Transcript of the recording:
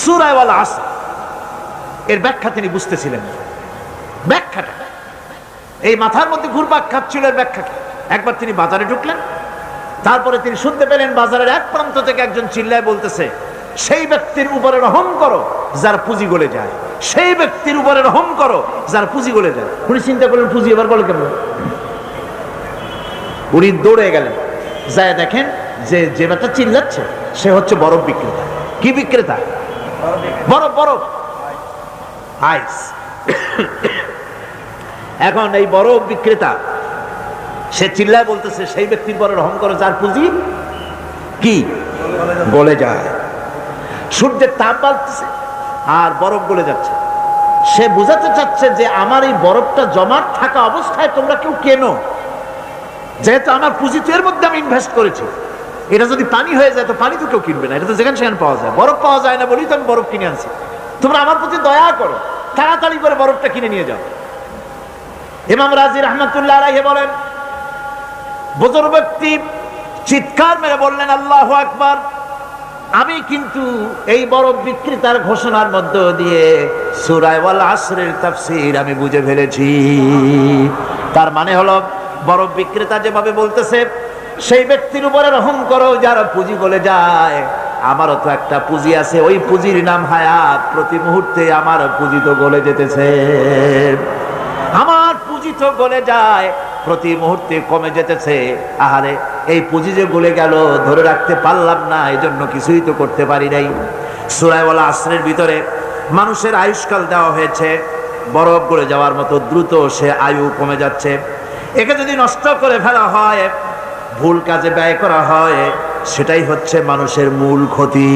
সূরা ওয়াল আসর এর ব্যাখ্যা তিনি বুঝতেছিলেন। ব্যাখ্যাটা এই মাথার মধ্যে ঘুরপাক খাচ্ছিল, এর ব্যাখ্যা কি? একবার তিনি বাজারে ঢুকলেন, তারপরে তিনি শুনতে পেলেন বাজারের এক প্রান্ত থেকে একজন চিল্লায় বলতেছে, সেই ব্যক্তির উপরে রহম করো যার পুঁজি গলে যায়, সেই ব্যক্তির উপরে রহম করো যার পুঁজি গলে যায়। উনি চিন্তা করলেন পুঁজি এবার গলে কেমন? উনি দৌড়ে গেলেন, যায় দেখেন যে ব্যাটা চিল্লাচ্ছে সে হচ্ছে বরফ বিক্রেতা। কি বিক্রেতা? বরফ, বরফ, আইস। এখন এই বরফ বিক্রেতা সে চিল্লায় বলতেছে, সেই ব্যক্তির পরে রহম করো যার পুঁজি কি গলে যায়। সূর্যের তাপ বাড়তেছে আর বরফ গলে যাচ্ছে। সে বোঝাতে চাচ্ছে যে আমার এই বরফটা জমাট থাকা অবস্থায় তোমরা কেউ কেনো, যেহেতু আমার পুঁজি তো এর মধ্যে আমি ইনভেস্ট করেছি। এটা যদি পানি হয়ে যায় তো পানি তো কেউ কিনবে না, এটা তো যেখানে সেখানে পাওয়া যায়। বরফ পাওয়া যায় না বলেই তো আমি বরফ কিনে আনছি। তোমরা আমার প্রতি দয়া করো, তাড়াতাড়ি করে বরফটা কিনে নিয়ে যাও। ইমাম রাজি রাহমাতুল্লাহ আলাইহি বলেন, বুজুর্গ ব্যক্তি চিৎকার মেরে বললেন, আল্লাহু আকবার। আমি কিন্তু এই বরফ বিক্রেতার ঘোষণার মধ্য দিয়ে সূরা ওয়াল আসরের তাফসীর আমি বুঝে ফেলেছি। তার মানে হলো বরফ বিক্রেতা যেভাবে বলতেছে, সেই ব্যক্তির উপরে রহম করো যার পুঁজি গলে যায়। আমারও তো একটা পুঁজি আছে, ওই পুঁজির নাম হায়াত। প্রতি মুহূর্তে আমার পুঁজি তো গলে যেতেছে, আমার পুঁজি তো গলে যায়, প্রতি মুহূর্তে কমে যেতেছে। আহারে, এই পুঁজি যে গলে গেল ধরে রাখতে পারলাম না, এই জন্য কিছুই তো করতে পারি নাই। সূরা ওয়াল আসরের ভিতরে মানুষের আয়ুষ্কাল দেওয়া হয়েছে, বরফ গলে যাওয়ার মতো দ্রুত সে আয়ু কমে যাচ্ছে। একে যদি নষ্ট করে ফেলা হয়, ভুল কাজে ব্যয় করা হয়, সেটাই হচ্ছে মানুষের মূল ক্ষতি।